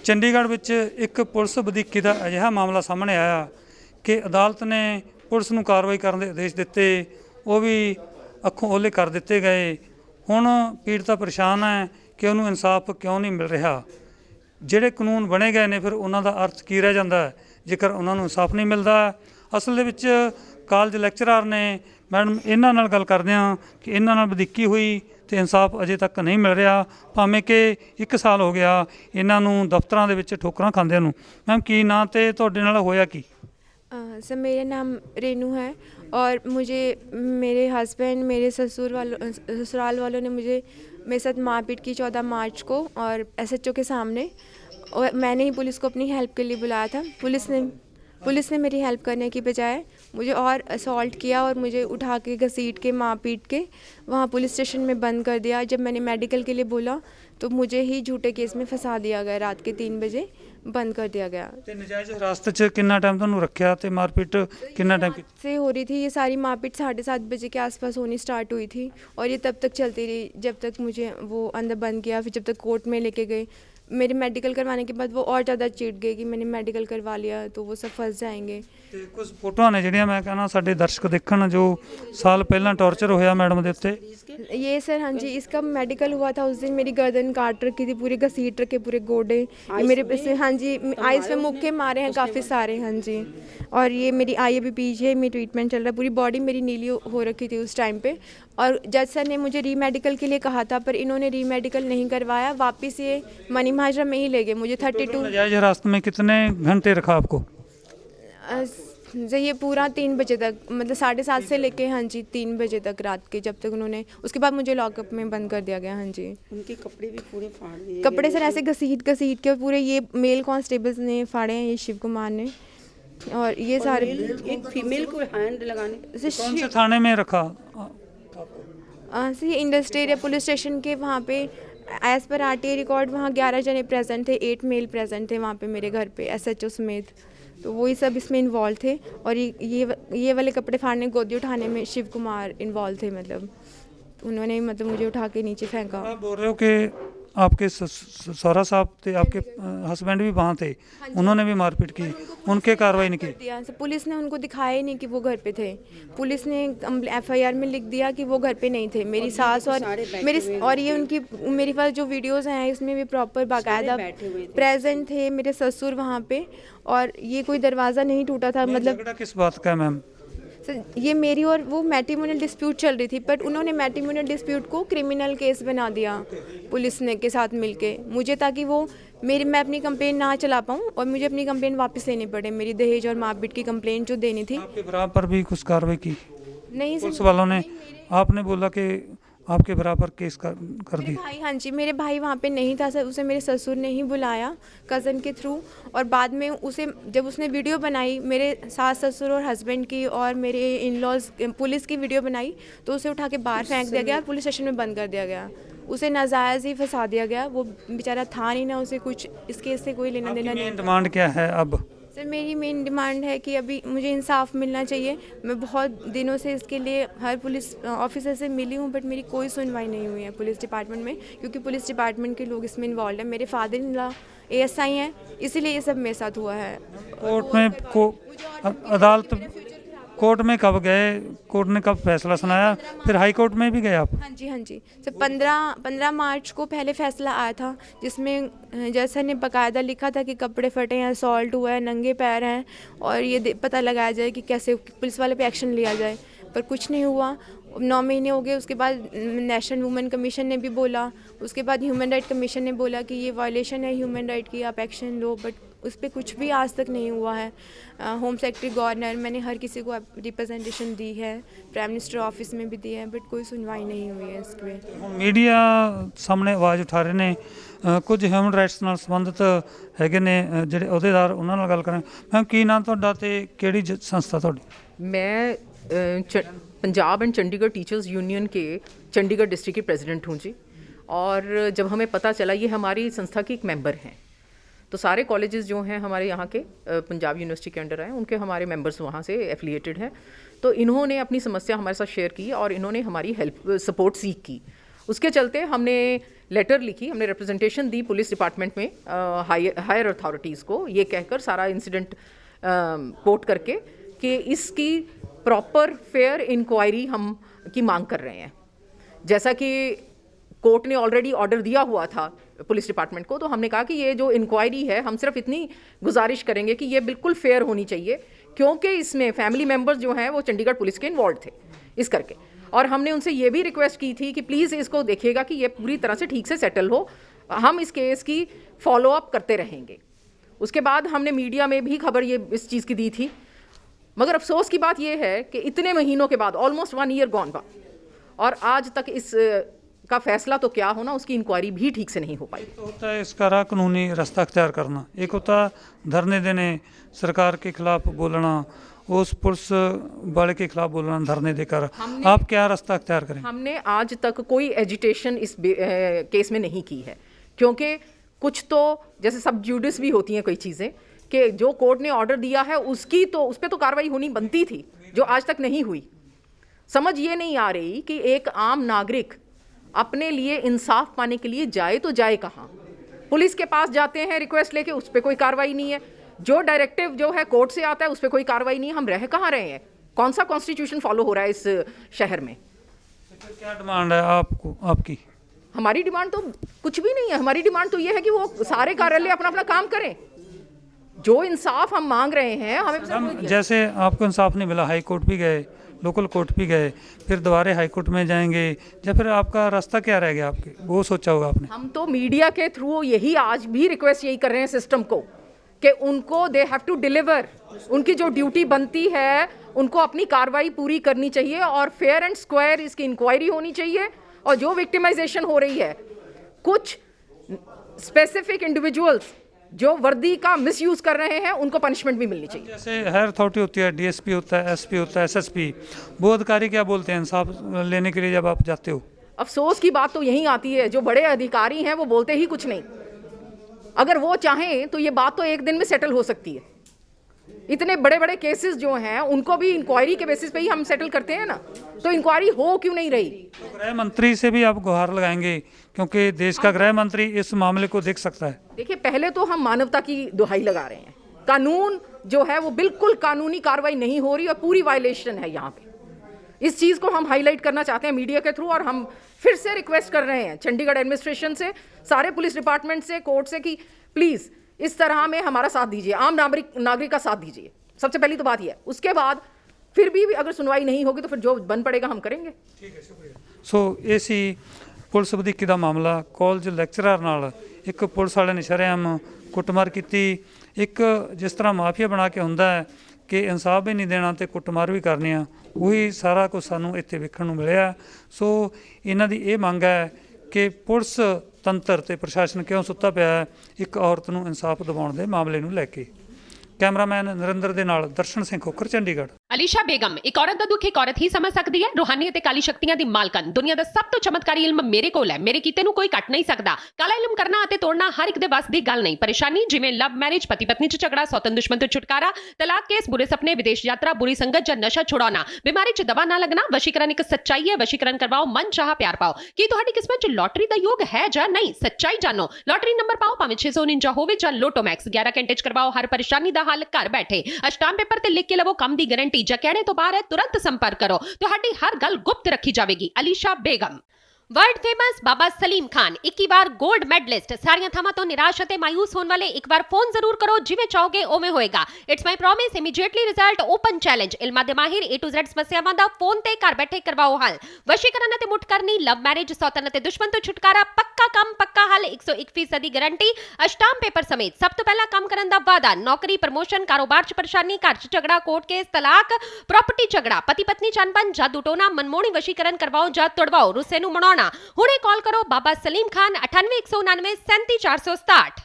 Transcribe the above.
ਚੰਡੀਗੜ੍ਹ ਵਿੱਚ ਇੱਕ ਪੁਲਿਸ ਵਧੀਕੀ ਦਾ ਅਜਿਹਾ ਮਾਮਲਾ ਸਾਹਮਣੇ ਆਇਆ ਕਿ ਅਦਾਲਤ ਨੇ ਪੁਲਿਸ ਨੂੰ ਕਾਰਵਾਈ ਕਰਨ ਦੇ ਆਦੇਸ਼ ਦਿੱਤੇ, ਉਹ ਵੀ ਅੱਖੋਂ ਓਹਲੇ ਕਰ ਦਿੱਤੇ ਗਏ। ਹੁਣ ਪੀੜਤਾ ਪਰੇਸ਼ਾਨ ਹੈ ਕਿ ਉਹਨੂੰ ਇਨਸਾਫ ਕਿਉਂ ਨਹੀਂ ਮਿਲ ਰਿਹਾ। ਜਿਹੜੇ ਕਾਨੂੰਨ ਬਣੇ ਗਏ ਨੇ ਫਿਰ ਉਹਨਾਂ ਦਾ ਅਰਥ ਕੀ ਰਹਿ ਜਾਂਦਾ ਹੈ ਜੇਕਰ ਉਹਨਾਂ ਨੂੰ ਇਨਸਾਫ ਨਹੀਂ ਮਿਲਦਾ। ਅਸਲ ਦੇ ਵਿੱਚ ਕਾਲਜ ਲੈਕਚਰਾਰ ਨੇ ਮੈਡਮ ਇਹਨਾਂ ਨਾਲ ਗੱਲ ਕਰਦੇ ਹਾਂ ਕਿ ਇਹਨਾਂ ਨਾਲ ਵਧੀਕੀ ਹੋਈ ਤੇ ਇਨਸਾਫ ਅਜੇ ਤੱਕ ਨਹੀਂ ਮਿਲ ਰਿਹਾ, ਭਾਵੇਂ ਕਿ 1 ਸਾਲ ਹੋ ਗਿਆ ਇਹਨਾਂ ਨੂੰ ਦਫ਼ਤਰਾਂ ਦੇ ਵਿੱਚ ਠੋਕਰਾਂ ਖਾਂਦਿਆਂ ਨੂੰ। ਮੈਮ ਕੀ ਨਾਂ ਤੇ ਤੁਹਾਡੇ ਨਾਲ ਹੋਇਆ ਕੀ? सर मेरा नाम रेनू है और मुझे मेरे हस्बैंड मेरे ससुराल वालों ने मुझे मेरे साथ मारपीट की 14 मार्च को और एसएचओ के सामने। और मैंने ही पुलिस को अपनी हेल्प के लिए बुलाया था। पुलिस ने मेरी हेल्प करने की बजाय मुझे और असॉल्ट किया और मुझे उठा के घसीट के मारपीट के वहाँ पुलिस स्टेशन में बंद कर दिया। जब मैंने मेडिकल के लिए बोला तो मुझे ही झूठे केस में फंसा दिया गया। रात के 3 बजे बंद कर दिया गया। ਤੇ ਨਜਾਇਜ਼ ਹਿਰਾਸਤ 'ਚ ਕਿੰਨਾ ਟਾਈਮ ਤੁਹਾਨੂੰ ਰੱਖਿਆ ਤੇ ਮਾਰਪੀਟ कितना टाइम की? से हो रही थी ये सारी मारपीट 7:30 बजे के आसपास होनी स्टार्ट हुई थी और ये तब तक चलती रही जब तक मुझे वो अंदर बंद किया। फिर जब तक कोर्ट में लेके गए, मेरे मेडिकल करवाने के बाद वो और ज़्यादा चिढ़ गए कि मैंने मेडिकल करवा लिया तो वो सब फंस जाएंगे। ਤੇ ਕੁਝ ਫੋਟੋਆਂ ਨੇ ਜਿਹੜੀਆਂ ਮੈਂ कहना ਸਾਡੇ ਦਰਸ਼ਕ ਦੇਖਣ ਜੋ ਸਾਲ ਪਹਿਲਾਂ ਟੌਰਚਰ ਹੋਇਆ ਮੈਡਮ ਦੇ ਉੱਤੇ। ये सर हाँ जी, इसका मेडिकल हुआ था उस दिन। मेरी गर्दन काट रखी थी, पूरी घसीट रखे पूरे गोडे, ये मेरे से हाँ जी आइज़ पे मुक्के मारे हैं काफ़ी सारे हाँ जी। और ये मेरी आई अभी पीछे मेरी ट्रीटमेंट चल रहा है। पूरी बॉडी मेरी नीली हो रखी थी उस टाइम पे। और जज सर ने मुझे री मेडिकल के लिए कहा था पर इन्होंने री मेडिकल नहीं करवाया। वापस ये मनी महाजरा में ही ले गए मुझे 32। नजायज हिरासत में कितने घंटे रखा आपको? ये पूरा 3 बजे तक, मतलब 7:30 से लेके हाँ जी 3 बजे तक रात के, जब तक उन्होंने उसके बाद मुझे लॉकअप में बंद कर दिया गया। हाँ जी उनके कपड़े भी पूरे फाड़ दिए। कपड़े सर ऐसे घसीट के पूरे ये मेल कांस्टेबल्स ने फाड़े हैं, ये शिव कुमार ने और ये सारे एक फीमेल को हैंड लगाने। कौन से थाने में रखा? ये इंडस्ट्रियल पुलिस स्टेशन के वहाँ पे एज़ पर आरटीआई रिकॉर्ड वहाँ 11 जने प्रेजेंट थे, 8 मेल प्रेजेंट थे वहाँ पे मेरे घर पे एसएचओ समेत। तो वही सब इसमें इन्वॉल्व थे। और ये वाले कपड़े फाड़ने गोदी उठाने में शिव कुमार इन्वॉल्व थे। मतलब उन्होंने मतलब मुझे उठा के नीचे फेंका। आप बोल रहे हो कि आपके सौरा साहब थे, आपके हस्बैंड भी वहाँ थे, उन्होंने भी मारपीट की, उनके कार्रवाई नहीं की? पुलिस ने उनको दिखाया ही नहीं कि वो घर पे थे। पुलिस ने एफआईआर में लिख दिया कि वो घर पे नहीं थे। मेरी सास और ये उनकी मेरे पास जो वीडियोस हैं इसमें भी प्रॉपर बाकायदा प्रेजेंट थे मेरे ससुर वहाँ पे। और ये कोई दरवाज़ा नहीं टूटा था। मतलब किस बात का मैम? ये मेरी और वो मैट्रिमोनियल डिस्प्यूट चल रही थी, बट उन्होंने मैट्रिमोनियल डिस्प्यूट को क्रिमिनल केस बना दिया पुलिस ने के साथ मिलके मुझे, ताकि वो मैं अपनी कंप्लेन ना चला पाऊँ और मुझे अपनी कंप्लेन वापस लेनी पड़े। मेरी दहेज और मारपीट की कंप्लेन जो देनी थी। आपके बराबर भी कुछ कार्रवाई की? नहीं पुलिस वालों ने, आपने बोला कि आपके बराबर केस कर दी। भाई हाँ जी, मेरे भाई वहाँ पे नहीं था सर, उसे मेरे ससुर ने ही बुलाया कज़न के थ्रू। और बाद में उसे जब उसने वीडियो बनाई मेरे सास ससुर और हस्बैंड की और मेरे इन लॉज पुलिस की वीडियो बनाई, तो उसे उठा के बाहर फेंक दिया गया, पुलिस स्टेशन में बंद कर दिया गया। उसे नाजायज़ ही फंसा दिया गया। वो बेचारा था नहीं ना, उसे कुछ इस केस से कोई लेना देना नहीं। डिमांड क्या है अब? सर मेरी मेन डिमांड है कि अभी मुझे इंसाफ मिलना चाहिए। मैं बहुत दिनों से इसके लिए हर पुलिस ऑफिसर से मिली हूँ, बट मेरी कोई सुनवाई नहीं हुई है पुलिस डिपार्टमेंट में, क्योंकि पुलिस डिपार्टमेंट के लोग इसमें इन्वॉल्व हैं। मेरे फादर इन लॉ ASI हैं, इसीलिए ये सब मेरे साथ हुआ है। कोर्ट में अदालत कोर्ट में कब गए? कोर्ट ने कब फैसला सुनाया? फिर हाई कोर्ट में भी गए आप? हाँ जी सर 15 मार्च को पहले फैसला आया था, जिसमें जज सर ने बाकायदा लिखा था कि कपड़े फटे हैं, असॉल्ट हुआ है, नंगे पैर हैं और ये पता लगाया जाए कि कैसे पुलिस वाले पे एक्शन लिया जाए। पर कुछ नहीं हुआ। 9 महीने हो गए। उसके बाद नेशनल वुमेन कमीशन ने भी बोला, उसके बाद ह्यूमन राइट कमीशन ने बोला कि ये वायलेशन है ह्यूमन राइट की, आप एक्शन लो, बट उस पर कुछ भी आज तक नहीं हुआ है। होम सेक्रेटरी गवर्नर मैंने हर किसी को रिप्रेजेंटेशन दी है, प्राइम मिनिस्टर ऑफिस में भी दी है, बट कोई सुनवाई नहीं हुई है इस पर। मीडिया सामने आवाज़ उठा रहे ने कुछ ਹਿਊਮਨ ਰਾਈਟਸ ਨਾਲ ਸੰਬੰਧਿਤ ਹੈਗੇ ਨੇ ਜਿਹੜੇ ਅਹੁਦੇਦਾਰ, ਉਹਨਾਂ ਨਾਲ ਗੱਲ ਕਰਾਂ। ਮੈਮ ਕੀ ਨਾਮ ਤੁਹਾਡਾ ਤੇ ਕਿਹੜੀ ਸੰਸਥਾ ਤੁਹਾਡੀ? मैं Punjab and Chandigarh teachers union के चंडीगढ़ डिस्ट्रिक्ट की प्रेसिडेंट हूँ जी। और जब हमें पता चला, ये हमारी संस्था की एक मेंबर हैं, तो सारे कॉलेजेस जो हैं हमारे यहाँ के पंजाब यूनिवर्सिटी के अंडर आए, उनके हमारे मेंबर्स वहाँ से एफिलिएटेड हैं। तो इन्होंने अपनी समस्या हमारे साथ शेयर की और इन्होंने हमारी हेल्प सपोर्ट सीख की। उसके चलते हमने लेटर लिखी, हमने रिप्रेजेंटेशन दी पुलिस डिपार्टमेंट में हायर अथॉरिटीज़ को, ये कहकर सारा इंसिडेंट कोट करके कि इसकी प्रॉपर फेयर इंक्वायरी हम की मांग कर रहे हैं। जैसा कि कोर्ट ने ऑलरेडी ऑर्डर दिया हुआ था पुलिस डिपार्टमेंट को, तो हमने कहा कि ये जो इंक्वायरी है हम सिर्फ इतनी गुजारिश करेंगे कि ये बिल्कुल फेयर होनी चाहिए, क्योंकि इसमें फैमिली मेम्बर्स जो हैं वो चंडीगढ़ पुलिस के इन्वॉल्व थे इस करके। और हमने उनसे ये भी रिक्वेस्ट की थी कि प्लीज़ इसको देखिएगा कि ये पूरी तरह से ठीक से सेटल हो, हम इस केस की फॉलो अप करते रहेंगे। उसके बाद हमने मीडिया में भी खबर ये इस चीज़ की दी थी, मगर अफसोस की बात यह है कि इतने महीनों के बाद, ऑलमोस्ट 1 ईयर गॉन बा, और आज तक इस का फैसला तो क्या होना, उसकी इंक्वायरी भी ठीक से नहीं हो पाई। तो होता है इसका कानूनी रास्ता अख्तियार करना, एक होता धरने देने, सरकार के खिलाफ बोलना, उस पुलिस वाले के खिलाफ बोलना धरने देकर, आप क्या रास्ता अख्तियार करें? हमने आज तक कोई एजिटेशन इस केस में नहीं की है, क्योंकि कुछ तो जैसे सब जुडिस भी होती हैं कोई चीज़ें, कि जो कोर्ट ने ऑर्डर दिया है उसकी तो उस पर तो कार्रवाई होनी बनती थी, जो आज तक नहीं हुई। समझ ये नहीं आ रही कि एक आम नागरिक अपने लिए इंसाफ पाने के लिए जाए तो जाए कहाँ। पुलिस के पास जाते हैं रिक्वेस्ट लेके, उस पर कोई कार्रवाई नहीं है। जो डायरेक्टिव जो है कोर्ट से आता है उस पर कोई कार्रवाई नहीं है। हम रह कहाँ रहे हैं? कौन सा कॉन्स्टिट्यूशन फॉलो हो रहा है इस शहर में? तो क्या डिमांड है आपको, आपकी? हमारी डिमांड तो कुछ भी नहीं है। हमारी डिमांड तो ये है कि वो सारे कार्यालय अपना अपना काम करें। जो इंसाफ हम मांग रहे हैं हमें, जैसे आपको इंसाफ नहीं मिला, हाई कोर्ट भी गए, लोकल कोर्ट भी गए, फिर दोबारा हाई कोर्ट में जाएंगे, या फिर आपका रास्ता क्या रह गया आपके, वो सोचा होगा आपने? हम तो मीडिया के थ्रू यही आज भी रिक्वेस्ट यही कर रहे हैं सिस्टम को कि उनको दे हैव टू डिलीवर, उनकी जो ड्यूटी बनती है उनको अपनी कार्रवाई पूरी करनी चाहिए और फेयर एंड स्क्वायर इसकी इंक्वायरी होनी चाहिए। और जो विक्टिमाइजेशन हो रही है, कुछ स्पेसिफिक इंडिविजुअल्स जो वर्दी का मिसयूज कर रहे हैं, उनको पनिशमेंट भी मिलनी चाहिए। जैसे हायर अथॉरिटी होती है, डीएसपी होता है, एसपी होता है, एसएसपी, वो अधिकारी क्या बोलते हैं इंसाफ लेने के लिए जब आप जाते हो? अफसोस की बात तो यही आती है, जो बड़े अधिकारी हैं वो बोलते ही कुछ नहीं। अगर वो चाहें तो ये बात तो एक दिन में सेटल हो सकती है। इतने बड़े बड़े केसेस जो हैं उनको भी इंक्वायरी के बेसिस पे ही हम सेटल करते हैं ना, तो इंक्वायरी हो क्यों नहीं रही? तो गृह मंत्री से भी आप गुहार लगाएंगे, क्योंकि देश का गृह मंत्री इस मामले को देख सकता है। देखिए, पहले तो हम मानवता की दुहाई लगा रहे हैं। कानून जो है वो बिल्कुल कानूनी कार्रवाई नहीं हो रही और पूरी वायलेशन है यहाँ पे। इस चीज़ को हम हाईलाइट करना चाहते हैं मीडिया के थ्रू, और हम फिर से रिक्वेस्ट कर रहे हैं चंडीगढ़ एडमिनिस्ट्रेशन से, सारे पुलिस डिपार्टमेंट से, कोर्ट से कि प्लीज़ इस तरह में हमारा साथ दीजिए, आम नागरिक का साथ दीजिए। सबसे पहली तो बात यह है। उसके बाद फिर भी अगर सुनवाई नहीं होगी तो फिर जो बन पड़ेगा हम करेंगे। ठीक है, शुक्रिया। सो ਇਹ ਸੀ ਪੁਲਿਸ ਵਧੀਕੀ ਦਾ ਮਾਮਲਾ। ਕਾਲਜ ਲੈਕਚਰਰ ਨਾਲ ਇੱਕ ਪੁਲਿਸ ਵਾਲੇ ਨੇ ਸ਼ਰੇਆਮ ਕੁੱਟਮਾਰ ਕੀਤੀ। ਇੱਕ ਜਿਸ ਤਰ੍ਹਾਂ ਮਾਫੀਆ ਬਣਾ ਕੇ ਹੁੰਦਾ ਹੈ ਕਿ ਇਨਸਾਫ ਵੀ ਨਹੀਂ ਦੇਣਾ ਤੇ ਕੁੱਟਮਾਰ ਵੀ ਕਰਨੀ ਆ, ਉਹੀ ਸਾਰਾ ਕੁਝ ਸਾਨੂੰ ਇੱਥੇ ਵੇਖਣ ਨੂੰ ਮਿਲਿਆ। ਸੋ ਇਹਨਾਂ ਦੀ ਇਹ ਮੰਗ ਹੈ ਕਿ ਪੁਲਿਸ ਤੰਤਰ ਤੇ ਪ੍ਰਸ਼ਾਸਨ ਕਿਉਂ ਸੁੱਤਾ ਪਿਆ ਹੈ ਇੱਕ ਔਰਤ ਨੂੰ ਇਨਸਾਫ ਦਿਵਾਉਣ ਦੇ ਮਾਮਲੇ ਨੂੰ ਲੈ ਕੇ। कैमरामैन नरेंद्र ਦੇ ਨਾਲ ਦਰਸ਼ਨ ਸਿੰਘ ਖੋਖਰ, ਚੰਡੀਗੜ੍ਹ। ਅਲੀਸ਼ਾ ਬੇਗਮ ਇੱਕ ਔਰਤ ਦਾ ਦੁੱਖ ਇੱਕ ਔਰਤ ਹੀ ਸਮਝ ਸਕਦੀ ਹੈ। ਰੂਹਾਨੀ ਅਤੇ ਕਾਲੀ ਸ਼ਕਤੀਆਂ ਦੀ ਮਾਲਕਨ, ਦੁਨੀਆ ਦਾ ਸਭ ਤੋਂ ਚਮਤਕਾਰੀ ਇਲਮ ਮੇਰੇ ਕੋਲ ਹੈ। ਮੇਰੇ ਕੀਤੇ ਨੂੰ ਕੋਈ ਕੱਟ ਨਹੀਂ ਸਕਦਾ। ਕਾਲਾ ਇਲਮ ਕਰਨਾ ਅਤੇ ਤੋੜਨਾ ਹਰ ਇੱਕ ਦੇ ਵੱਸ ਦੀ ਗੱਲ ਨਹੀਂ। ਪਰੇਸ਼ਾਨੀ ਜਿਵੇਂ ਲਵ ਮੈਰਿਜ, ਪਤੀ ਪਤਨੀ 'ਚ ਝਗੜਾ, ਸੌਤਨ ਦੁਸ਼ਮਣ ਤੋਂ ਛੁਟਕਾਰਾ, ਤਲਾਕ ਕੇਸ, ਬੁਰੇ ਸੁਪਨੇ, ਵਿਦੇਸ਼ ਯਾਤਰਾ, ਬੁਰੀ ਸੰਗਤ ਜਾਂ ਨਸ਼ਾ ਛੁਡਾਉਣਾ, ਬਿਮਾਰੀ 'ਚ ਦਵਾ ਨਾ ਲੱਗਣਾ। ਵਸ਼ੀਕਰਨ ਇੱਕ ਸੱਚਾਈ ਹੈ। ਵਸ਼ੀਕਰਨ ਕਰਵਾਓ, ਮਨ ਚਾਹਾ ਪਿਆਰ ਪਾਓ। ਕੀ ਤੁਹਾਡੀ ਕਿਸਮਤ 'ਚ ਲੋਟਰੀ ਦਾ ਯੋਗ ਹੈ ਜਾਂ ਨਹੀਂ? ਸੱਚਾਈ ਜਾਣੋ। ਲੋਟਰੀ ਨੰਬਰ ਪਾਓ, ਭਾਵੇਂ 649 ਹੋਵੇ ਜਾਂ ਲੋਟੋ ਮੈਕਸ। 11 ਘੰਟੇ 'ਚ ਕਰਵਾਓ ਹਰ ਪਰੇਸ਼ਾਨੀ ਦਾ ਹੱਲ ਘਰ ਬੈਠੇ। ਅਸ਼ਟਾਮ ਪੇਪਰ ਤੇ ਲਿਖ ਕੇ ਲਵੋ ਕੰਮ ਦੀ ਗਾਰੰਟੀ। ਜਾਂ ਕਹਿਣੇ ਤੋਂ ਬਾਹਰ ਹੈ, तुरंत संपर्क करो। ਤੁਹਾਡੀ हर गल गुप्त रखी जाएगी। अलीशा बेगम। वर्ल्ड फेमस बाबा सलीम खान 21 बार गोल्ड मेडलिस्ट। सारियां थावां तो निराश ਅਤੇ ਮਾਯੂਸ ਹੋਣ ਵਾਲੇ ਇੱਕ ਵਾਰ ਫੋਨ ਜ਼ਰੂਰ ਕਰੋ। ਜਿਵੇਂ ਚਾਹੋਗੇ ਉਵੇਂ ਹੋਏਗਾ। It's my promise, immediately result, open challenge. ਇਲਮਾਂ ਦੇ ਮਾਹਿਰ A to Z ਸਮੱਸਿਆਵਾਂ ਦਾ ਫੋਨ ਤੇ ਘਰ ਬੈਠੇ ਕਰਵਾਓ ਹੱਲ। ਵਸ਼ੀਕਰਨ ਅਤੇ ਮੁੱਠ ਕਰਨੀ, ਲਵ ਮੈਰਿਜ, ਸੌਤਨ ਅਤੇ ਦੁਸ਼ਮਣ ਤੋਂ ਛੁਟਕਾਰਾ, ਪੱਕਾ ਕੰਮ, ਪੱਕਾ ਹੱਲ, 101% ਦੀ ਗਾਰੰਟੀ, ਅਸ਼ਟਾਮ ਪੇਪਰ ਸਮੇਤ। ਸਭ ਤੋਂ ਪਹਿਲਾਂ ਕੰਮ ਕਰਨ ਦਾ ਵਾਅਦਾ। ਨੌਕਰੀ, ਪ੍ਰਮੋਸ਼ਨ, ਕਾਰੋਬਾਰ 'ਚ ਪਰੇਸ਼ਾਨੀ, ਘਰ 'ਚ ਝਗੜਾ, ਕੋਰਟ ਕੇਸ, ਤਲਾਕ, ਪ੍ਰਾਪਰਟੀ ਝਗੜਾ, ਪਤੀ ਪਤਨੀ 'ਚ ਅਣਬਣ, ਜਾਦੂ ਟੋਨਾ, ਮਨਮੋਹਣੀ ਵਸ਼ੀਕਰਨ ਕਰਵਾਓ ਜਾਂ ਤੁੜਵਾਓ, ਰੁੱਸੇ ਨੂੰ ਮਨਾਉਣਾ। ਹੁਣੇ ਕਾਲ ਕਰੋ ਬਾਬਾ ਸਲੀਮ ਖਾਨ 98 199 37 467।